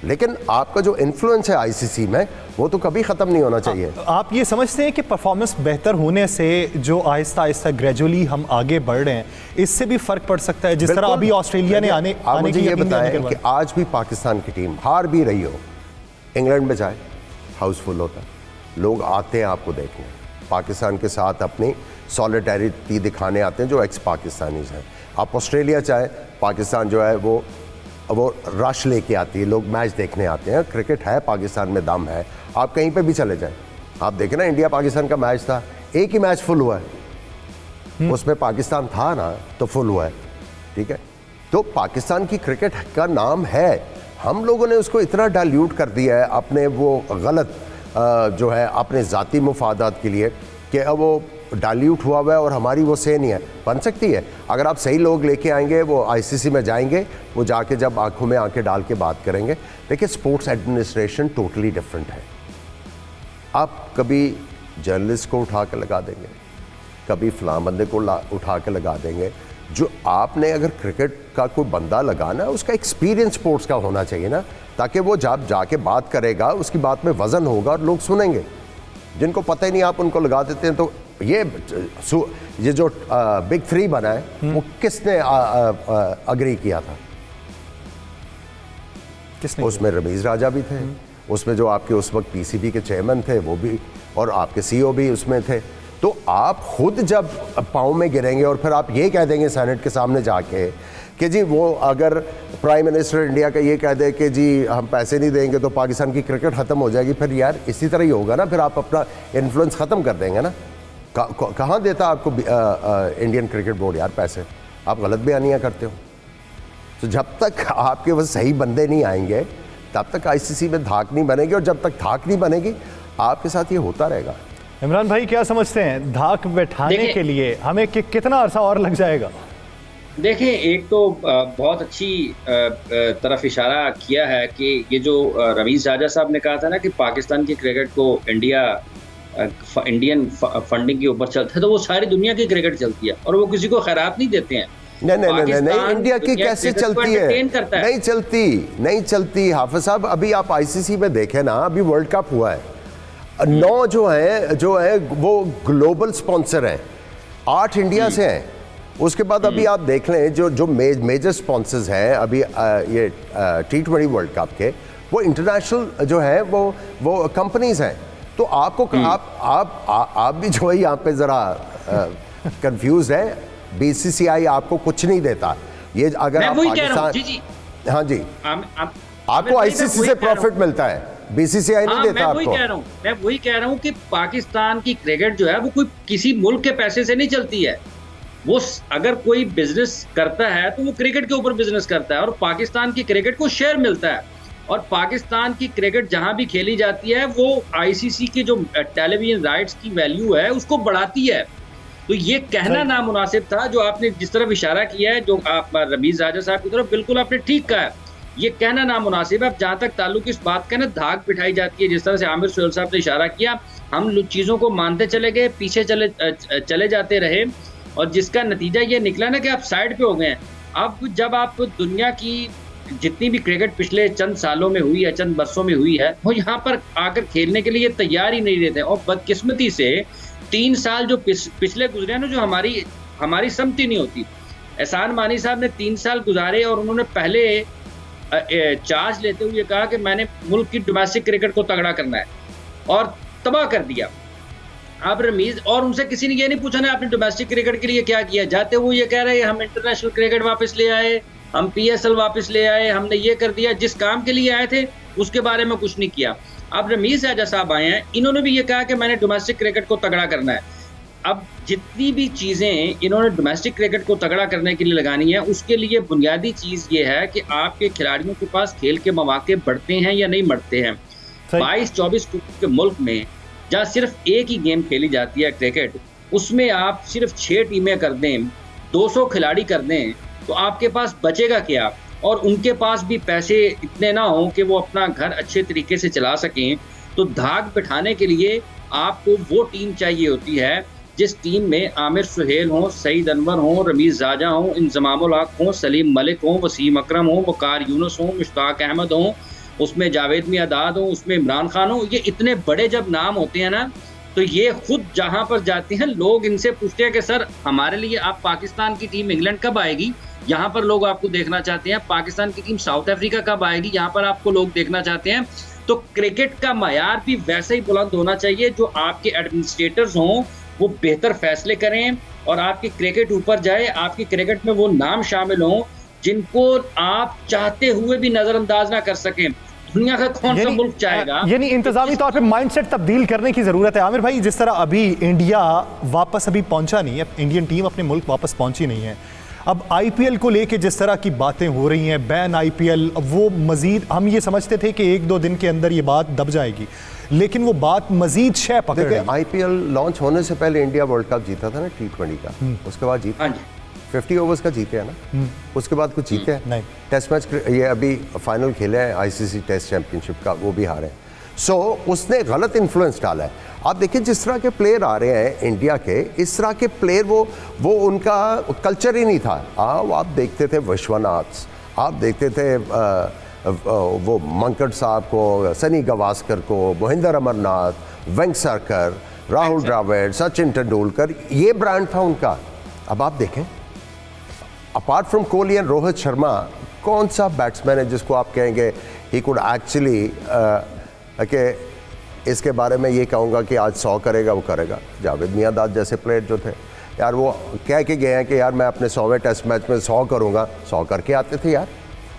लेकिन आपका जो इन्फ्लुएंस है आईसीसी में वो तो कभी ख़त्म नहीं होना चाहिए। आप ये समझते हैं कि परफॉर्मेंस बेहतर होने से जो आहिस्ता आहिस्ता ग्रेजुअली हम आगे बढ़ रहे हैं, इससे भी फ़र्क पड़ सकता है? जिस तरह अभी ऑस्ट्रेलिया ने आने मुझे ये बताएं कि आज भी पाकिस्तान की टीम हार भी रही हो, इंग्लैंड में जाए हाउसफुल होता, लोग आते हैं आपको देखने, पाकिस्तान के साथ अपनी सॉलिडेरिटी दिखाने आते हैं जो एक्स पाकिस्तानीज हैं। आप ऑस्ट्रेलिया चाहे, पाकिस्तान जो है वो रश लेके आती है, लोग मैच देखने आते हैं। क्रिकेट है पाकिस्तान में, दम है। आप कहीं पे भी चले जाएं, आप देखें ना, इंडिया पाकिस्तान का मैच था, एक ही मैच फुल हुआ है, उसमें पाकिस्तान था ना, तो फुल हुआ है। ठीक है, तो पाकिस्तान की क्रिकेट का नाम है। हम लोगों ने उसको इतना डाइल्यूट कर दिया है अपने वो गलत जो है अपने ज़ाती मुफादात के लिए कि अब वो डाइल्यूट हुआ हुआ है और हमारी वो सही नहीं है। बन सकती है अगर आप सही लोग लेके आएंगे, वो आईसीसी में जाएंगे, वो जाके जब आंखों में आंखें डाल के बात करेंगे। देखिए, स्पोर्ट्स एडमिनिस्ट्रेशन टोटली डिफरेंट है। आप कभी जर्नलिस्ट को उठा के लगा देंगे, कभी फलां बंदे को उठा के लगा देंगे। जो आपने अगर क्रिकेट का कोई बंदा लगाना है, उसका एक्सपीरियंस स्पोर्ट्स का होना चाहिए ना, ताकि वो जब जाके बात करेगा उसकी बात में वज़न होगा और लोग सुनेंगे। जिनको पता ही नहीं आप उनको लगा देते हैं। तो ये जो बिग थ्री बना है वो किसने अग्री किया था? किसने? उसमें रमीज़ राजा भी थे, उसमें जो आपके उस वक्त पीसीबी के चेयरमैन थे वो भी, और आपके सीईओ भी उसमें थे। तो आप खुद जब पाँव में गिरेंगे और फिर आप ये कह देंगे सेनेट के सामने जाके कि जी वो अगर प्राइम मिनिस्टर इंडिया का ये कह दे कि जी हम पैसे नहीं देंगे तो पाकिस्तान की क्रिकेट ख़त्म हो जाएगी, फिर यार इसी तरह ही होगा ना, फिर आप अपना इन्फ्लुएंस ख़त्म कर देंगे ना। कहाँ देता आपको इंडियन क्रिकेट बोर्ड यार पैसे? आप गलत बयानियाँ करते हो। तो जब तक आपके वो सही बंदे नहीं आएंगे तब तक आईसीसी में धाक नहीं बनेगी, और जब तक धाक नहीं बनेगी आपके साथ ये होता रहेगा। इमरान भाई क्या समझते हैं, धाक बैठाने के लिए हमें कितना अरसा और लग जाएगा? देखिए, एक तो बहुत अच्छी तरफ इशारा किया है कि ये जो रमीज़ राजा साहब ने कहा था ना कि पाकिस्तान की क्रिकेट को इंडियन फंडिंग के ऊपर चलता है, तो वो सारी दुनिया की क्रिकेट चलती है और वो किसी को खैरात नहीं देते हैं। नहीं, इंडिया की कैसे चलती है? नहीं चलती हाफिज साहब। अभी आप आईसीसी में देखें ना, अभी वर्ल्ड कप हुआ है, 9 जो है वो ग्लोबल स्पॉन्सर हैं, 8 इंडिया से हैं। उसके बाद अभी आप देख लें जो मेजर स्पॉन्सर्स हैं अभी ये T20 वर्ल्ड कप के, वो इंटरनेशनल जो है वो कंपनीज हैं। तो आपको आप भी जो है यहाँ पे ज़रा कंफ्यूज है। बीसीसीआई आपको कुछ नहीं देता। ये अगर आप पाकिस्तान, हाँ जी, आपको आईसीसी से प्रॉफिट मिलता है, बीसीसीआई नहीं देता आपको। मैं वही कह रहा हूँ कि पाकिस्तान की क्रिकेट जो है वो कोई किसी मुल्क के पैसे से नहीं चलती है। वो अगर कोई बिजनेस करता है तो वो क्रिकेट के ऊपर बिजनेस करता है, और पाकिस्तान की क्रिकेट को शेयर मिलता है। और पाकिस्तान की क्रिकेट जहां भी खेली जाती है वो आईसीसी की जो टेलीविजन राइट्स की वैल्यू है उसको बढ़ाती है। तो ये कहना नामुनासिब था जो आपने जिस तरफ इशारा किया है, जो आप रमीज़ राजा साहब की तरफ, बिल्कुल आपने ठीक कहा है। ये कहना नामुनासिब है। अब जहाँ तक ताल्लुक इस बात का ना, धाक बिठाई जाती है, जिस तरह से आमिर सुहेल साहब ने इशारा किया, हम चीज़ों को मानते चले गए, पीछे चले जाते रहे, और जिसका नतीजा ये निकला ना कि आप साइड पे हो गए हैं। अब जब आप दुनिया की जितनी भी क्रिकेट पिछले चंद सालों में हुई है, चंद बरसों में हुई है, वो यहाँ पर आकर खेलने के लिए तैयार ही नहीं रहते। और बदकिस्मती से 3 साल जो पिछले गुजरे हैं ना, जो हमारी सम्मति नहीं होती। एहसान मानी साहब ने 3 साल गुजारे और उन्होंने पहले चार्ज लेते हुए कहा कि मैंने मुल्क की डोमेस्टिक क्रिकेट को तगड़ा करना है, और तबाह कर दिया। आप रमीज, और उनसे किसी ने ये नहीं पूछा ना आपने डोमेस्टिक क्रिकेट के लिए क्या किया। जाते हुए ये कह रहे हैं हम इंटरनेशनल क्रिकेट वापस ले आए, हम PSL वापस ले आए, हमने ये कर दिया। जिस काम के लिए आए थे उसके बारे में कुछ नहीं किया। अब रमीज राजा साहब आए हैं, इन्होंने भी ये कहा कि मैंने डोमेस्टिक क्रिकेट को तगड़ा करना है। अब जितनी भी चीज़ें इन्होंने डोमेस्टिक क्रिकेट को तगड़ा करने के लिए लगानी है, उसके लिए बुनियादी चीज़ ये है कि आपके खिलाड़ियों के पास खेल के मौके बढ़ते हैं या नहीं बढ़ते हैं। 22-24 के मुल्क में जहाँ सिर्फ एक ही गेम खेली जाती है क्रिकेट, उसमें आप सिर्फ 6 टीमें कर दें, 200 खिलाड़ी कर दें, तो आपके पास बचेगा क्या? और उनके पास भी पैसे इतने ना हों कि वो अपना घर अच्छे तरीके से चला सकें। तो धाक बिठाने के लिए आपको वो टीम चाहिए होती है जिस टीम में आमिर सुहेल हों, सईद अनवर हों, रमीज़ राजा हों, इंजमामुल हक हों, सलीम मलिक हों, वसीम अकरम हों, वकार यूनुस हों, मुश्ताक अहमद हों, उसमें जावेद मियादाद हों, उसमें इमरान खान हों। ये इतने बड़े जब नाम होते हैं ना, तो ये खुद जहाँ पर जाते हैं लोग इनसे पूछते हैं कि सर हमारे लिए आप पाकिस्तान की टीम इंग्लैंड कब आएगी, यहाँ पर लोग आपको देखना चाहते हैं। पाकिस्तान की टीम साउथ अफ्रीका कब आएगी, यहाँ पर आपको लोग देखना चाहते हैं। तो क्रिकेट का मयार भी वैसे ही बुलंद होना चाहिए। जो आपके एडमिनिस्ट्रेटर्स हों वो बेहतर फैसले करें और आपकी क्रिकेट ऊपर जाए, आपकी क्रिकेट में वो नाम शामिल हों जिनको आप चाहते हुए भी नजरअंदाज ना कर सकें। दुनिया का कौन सा मुल्क चाहेगा? यानी इंतजामी तौर पे माइंडसेट तब्दील करने की जरूरत है। आमिर भाई, जिस तरह अभी इंडिया वापस अभी पहुंचा नहीं है, इंडियन टीम अपने मुल्क वापस पहुंची नहीं है। अब IPL को लेके जिस तरह की बातें हो रही हैं, बैन IPL, वो मजीद हम ये समझते थे कि 1-2 दिन के अंदर ये बात दब जाएगी, लेकिन वो बात मजीद शह पकड़ रही है। IPL लॉन्च होने से पहले इंडिया वर्ल्ड कप जीता था ना, T20 का, उसके बाद जीता 50 ओवर्स का जीते हैं ना, उसके बाद कुछ जीते हैं नहीं। टेस्ट मैच ये अभी फाइनल खेले हैं ICC टेस्ट चैंपियनशिप का, वो भी हारे हैं। सो उसने गलत इन्फ्लुएंस डाला है। आप देखिए जिस तरह के प्लेयर आ रहे हैं इंडिया के, इस तरह के प्लेयर वो उनका कल्चर ही नहीं था। आप देखते थे विश्वनाथ, आप देखते थे वो मंकड़ साहब को, सनी गवास्कर को, मोहिंदर अमरनाथ, वेंकसरकर, राहुल द्रविड़, सचिन तेंदुलकर, ये ब्रांड था उनका। अब आप देखें, apart from Kohli and Rohit Sharma, कौन सा बैट्समैन है जिसको आप कहेंगे ही कुड एक्चुअली कि इसके बारे में ये कहूँगा कि आज 100 करेगा, वो करेगा। जावेद मियादाद जैसे प्लेयर जो थे यार, वो कह के गए हैं कि यार मैं अपने 100वें टेस्ट मैच में 100 करूँगा, 100 करके आते थे यार।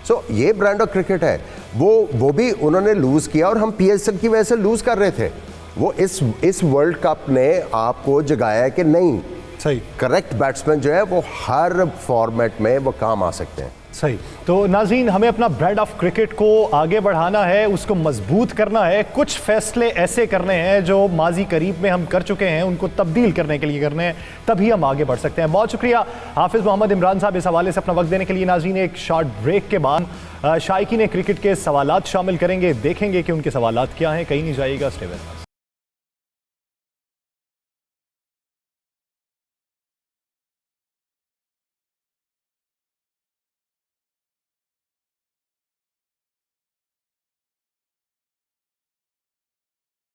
सो ये ब्रांड ऑफ क्रिकेट है। वो भी उन्होंने लूज़ किया और हम PSL की वजह से लूज़ कर रहे थे। वो इस वर्ल्ड कप ने आपको जगाया है कि नहीं, सही करेक्ट बैट्समैन जो है वो हर फॉर्मेट में वो काम आ सकते हैं। सही। तो नाज़रीन, हमें अपना ब्रांड ऑफ क्रिकेट को आगे बढ़ाना है, उसको मजबूत करना है। कुछ फैसले ऐसे करने हैं जो माजी करीब में हम कर चुके हैं, उनको तब्दील करने के लिए करने हैं, तभी हम आगे बढ़ सकते हैं। बहुत शुक्रिया हाफिज़ मोहम्मद इमरान साहब इस हवाले से अपना वक्त देने के लिए। नाज़रीन, एक शॉर्ट ब्रेक के बाद शायकीन क्रिकेट के सवालात शामिल करेंगे, देखेंगे कि उनके सवालात क्या हैं। कहीं नहीं जाइएगा, stay with us.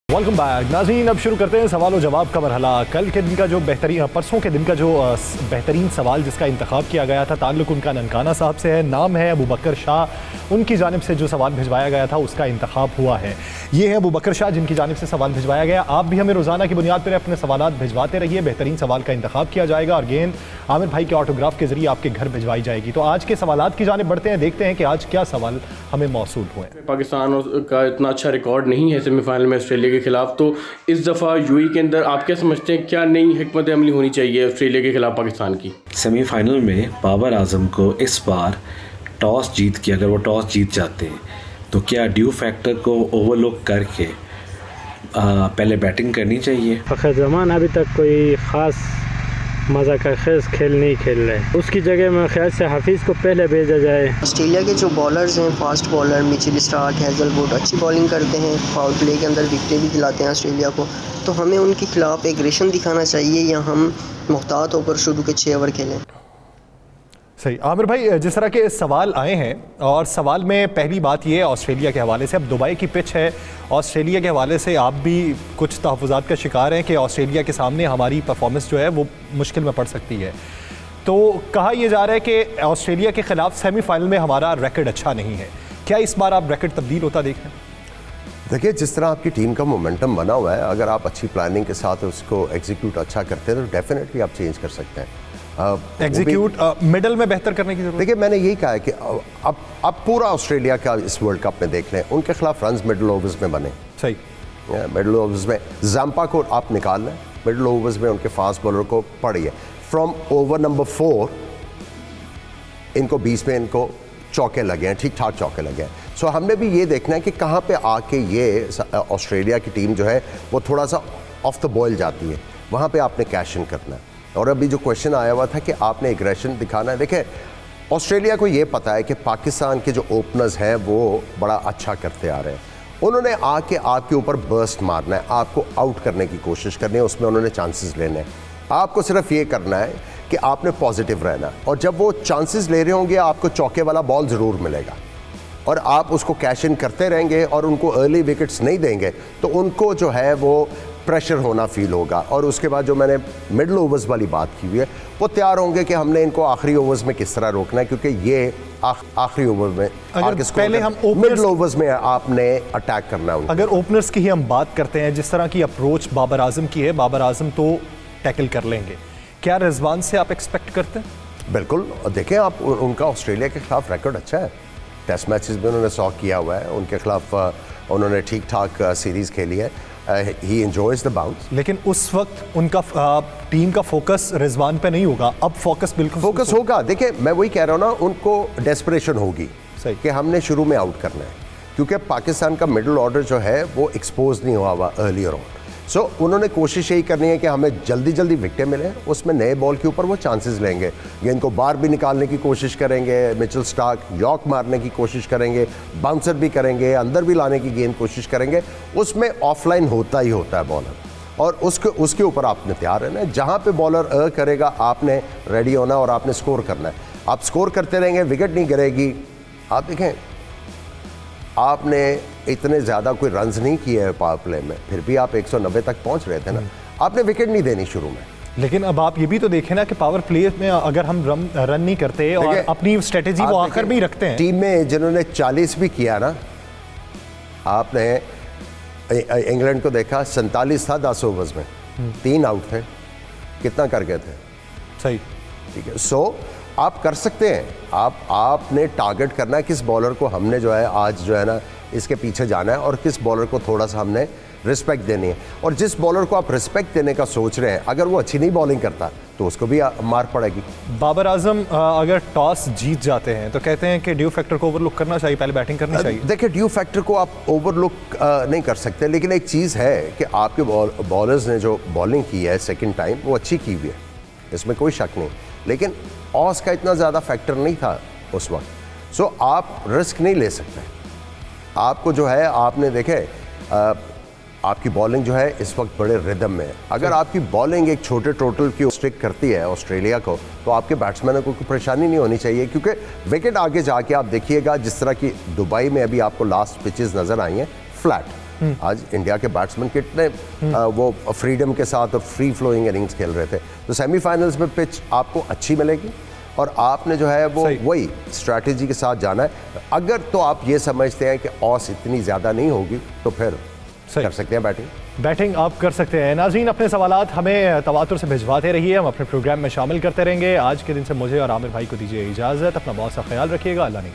Welcome back नाज़रीन। अब शुरू करते हैं सवाल और जवाब का मरहला। कल के दिन का जो परसों के दिन का जो बेहतरीन सवाल जिसका इंतखाब किया गया था, ताल्लुक़ उनका ननकाना साहब से है। नाम है अबू बकर शाह। उनकी जानिब से जो सवाल भिजवाया गया था उसका इंतखाब हुआ है। ये है अबू बकर शाह जिनकी जानिब से सवाल भिजवाया गया। आप भी हमें रोज़ाना की बुनियाद पर अपने सवालात भिजवाते रहिए, बेहतरीन सवाल का इंतखाब किया जाएगा और गेंद आमिर भाई के ऑटोग्राफ के जरिए आपके घर भिजवाई जाएगी। तो आज के सवालात की जानिब बढ़ते हैं, देखते हैं कि आज क्या सवाल हमें मौसूल हुए। पाकिस्तान का इतना अच्छा रिकॉर्ड नहीं है सेमीफाइनल में ऑस्ट्रेलिया के खिलाफ, तो इस दफ़ा यूएई के अंदर आप क्या समझते हैं क्या नई हिकमत अमली होनी चाहिए ऑस्ट्रेलिया के खिलाफ पाकिस्तान की? सेमीफाइनल में बाबर आजम को इस बार टॉस जीत के, अगर वो टॉस जीत जाते हैं तो क्या ड्यू फैक्टर को ओवरलुक करके पहले बैटिंग करनी चाहिए? फ़खर जमान अभी तक कोई ख़ास मज़ा का खेल नहीं खेल रहे हैं, उसकी जगह में ख्याल से हाफिज़ को पहले भेजा जाए। ऑस्ट्रेलिया के जो बॉलर्स हैं, fast bowler Mitchell Starc, Hazlewood अच्छी बॉलिंग करते हैं, पावर प्ले के अंदर विकेटें भी दिलाते हैं ऑस्ट्रेलिया को। तो हमें उनके खिलाफ एग्रेशन दिखाना चाहिए या हम मुहतात होकर शुरू के 6 ओवर खेलें? सही। आमिर भाई, जिस तरह के सवाल आए हैं, और सवाल में पहली बात ये है ऑस्ट्रेलिया के हवाले से, अब दुबई की पिच है, ऑस्ट्रेलिया के हवाले से आप भी कुछ तहफ़्फ़ुज़ात का शिकार हैं कि ऑस्ट्रेलिया के सामने हमारी परफॉर्मेंस जो है वो मुश्किल में पड़ सकती है। तो कहा यह जा रहा है कि ऑस्ट्रेलिया के ख़िलाफ़ सेमीफाइनल में हमारा रिकॉर्ड अच्छा नहीं है। क्या इस बार आप रिकॉर्ड तब्दील होता देख रहे हैं? देखिए, जिस तरह आपकी टीम का मोमेंटम बना हुआ है, अगर आप अच्छी प्लानिंग के साथ उसको एग्जीक्यूट अच्छा करते हैं तो डेफिनेटली आप चेंज कर सकते हैं। एग्जीक्यूट मिडल में बेहतर करने की जरूरत। देखिए, मैंने यही कहा है कि अब पूरा ऑस्ट्रेलिया का इस वर्ल्ड कप में देख लें, उनके खिलाफ रन्स मिडल ओवर्स में बने। सही। मिडल ओवर्स में जाम्पा को आप निकाल लें, मिडल ओवर्स में उनके फास्ट बॉलर को पढ़िए, फ्रॉम ओवर नंबर 4 इनको 20 में इनको चौके लगे हैं, ठीक ठाक चौके लगे हैं। सो हमने भी ये देखना है कि कहाँ पे आके ये ऑस्ट्रेलिया की टीम जो है वो थोड़ा सा ऑफ द बॉल जाती है, वहाँ पे आपने कैश इन करना है। और अभी जो क्वेश्चन आया हुआ था कि आपने एग्रेशन दिखाना है, देखिए ऑस्ट्रेलिया को ये पता है कि पाकिस्तान के जो ओपनर्स हैं वो बड़ा अच्छा करते आ रहे हैं, उन्होंने आके आपके ऊपर बर्स्ट मारना है, आपको आउट करने की कोशिश करनी है, उसमें उन्होंने चांसेस लेने हैं। आपको सिर्फ ये करना है कि आपने पॉजिटिव रहना है, और जब वो चांसेस ले रहे होंगे आपको चौके वाला बॉल ज़रूर मिलेगा, और आप उसको कैश इन करते रहेंगे और उनको अर्ली विकेट्स नहीं देंगे तो उनको जो है वो प्रेशर होना फील होगा। और उसके बाद जो मैंने मिडल ओवर्स वाली बात की हुई है, वो तैयार होंगे कि हमने इनको आखिरी ओवर्स में किस तरह रोकना है, क्योंकि ये आखिरी ओवर में अगर पहले हम मिडल ओवर्स में आपने अटैक करना है। अगर ओपनर्स की ही हम बात करते हैं, जिस तरह की अप्रोच बाबर आजम की है, बाबर आजम तो टैकल कर लेंगे, क्या रिजवान से आप एक्सपेक्ट करते हैं? बिल्कुल। देखें आप, उनका ऑस्ट्रेलिया के खिलाफ रिकॉर्ड अच्छा है, टेस्ट मैचेस में उन्होंने 100 किया हुआ है, उनके खिलाफ उन्होंने ठीक ठाक सीरीज़ खेली है, ही एंजॉयज द बाउंस। लेकिन उस वक्त उनका टीम का फोकस रिजवान पे नहीं होगा, अब फोकस बिल्कुल फोकस होगा। देखिए, मैं वही कह रहा हूँ ना, उनको डेस्परेशन होगी सही कि हमने शुरू में आउट करना है, क्योंकि पाकिस्तान का मिडल ऑर्डर जो है वो एक्सपोज नहीं हुआ हुआ अर्लियर ऑन। सो उन्होंने कोशिश यही करनी है कि हमें जल्दी जल्दी विकेटें मिलें, उसमें नए बॉल के ऊपर वो चांसेस लेंगे, गेंद को बाहर भी निकालने की कोशिश करेंगे, मिचेल स्टार्क यॉर्क मारने की कोशिश करेंगे, बाउंसर भी करेंगे, अंदर भी लाने की गेंद कोशिश करेंगे, उसमें ऑफलाइन होता ही होता है बॉलर, और उसके ऊपर आपने तैयार रहना है। जहाँ पे बॉलर करेगा आपने रेडी होना और आपने स्कोर करना है। आप स्कोर करते रहेंगे, विकेट नहीं गिरेगी। आप देखें, आपने इतने ज़्यादा कोई रन्स नहीं किए हैं पावर प्ले में, फिर भी आप 190 तक पहुंच रहे थे ना, आपने विकेट नहीं देनी शुरू में। लेकिन अब आप ये भी तो देखें ना कि पावर प्ले में अगर हम रन नहीं करते और अपनी स्ट्रेटेजी वो आखिर में ही रखते हैं। टीम में जिन्होंने 40 भी किया ना, आपने इंग्लैंड को देखा, 47 था 10 ओवर्स में, 3 आउट थे, कितना कर गए थे? सही, ठीक है। सो आप कर सकते हैं, आपने टारगेट करना है किस बॉलर को हमने जो है आज जो है ना इसके पीछे जाना है, और किस बॉलर को थोड़ा सा हमने रिस्पेक्ट देनी है। और जिस बॉलर को आप रिस्पेक्ट देने का सोच रहे हैं, अगर वो अच्छी नहीं बॉलिंग करता तो उसको भी मार पड़ेगी। बाबर आजम अगर टॉस जीत जाते हैं तो कहते हैं कि ड्यू फैक्टर को ओवरलुक करना चाहिए, पहले बैटिंग करनी चाहिए। देखिए, ड्यू फैक्टर को आप ओवरलुक नहीं कर सकते, लेकिन एक चीज़ है कि आपके बॉलर्स ने जो बॉलिंग की है सेकेंड टाइम वो अच्छी की हुई है, इसमें कोई शक नहीं, लेकिन ऑस का इतना ज़्यादा फैक्टर नहीं था उस वक्त। सो आप रिस्क नहीं ले सकते। आपको जो है, आपने देखे आपकी बॉलिंग जो है इस वक्त बड़े रिदम में है। अगर आपकी बॉलिंग एक छोटे टोटल की स्ट्रिक करती है ऑस्ट्रेलिया को, तो आपके बैट्समैनों को कोई परेशानी नहीं होनी चाहिए, क्योंकि विकेट आगे जाके आप देखिएगा, जिस तरह की दुबई में अभी आपको लास्ट पिचेस नज़र आई हैं फ्लैट, आज इंडिया के बैट्समैन कितने वो फ्रीडम के साथ और फ्री फ्लोइंग इनिंग्स खेल रहे थे। तो सेमीफाइनल्स में पिच आपको अच्छी मिलेगी, और आपने जो है वो वही स्ट्रैटेजी के साथ जाना है। अगर तो आप ये समझते हैं कि ऑस इतनी ज़्यादा नहीं होगी तो फिर कर सकते हैं बैटिंग आप कर सकते हैं। नाज़रीन, अपने सवालात हमें तवातुर से भिजवाते रहिए, हम अपने प्रोग्राम में शामिल करते रहेंगे। आज के दिन से मुझे और आमिर भाई को दीजिए इजाज़त। अपना बहुत सा ख्याल रखिएगा। अल्लाह ने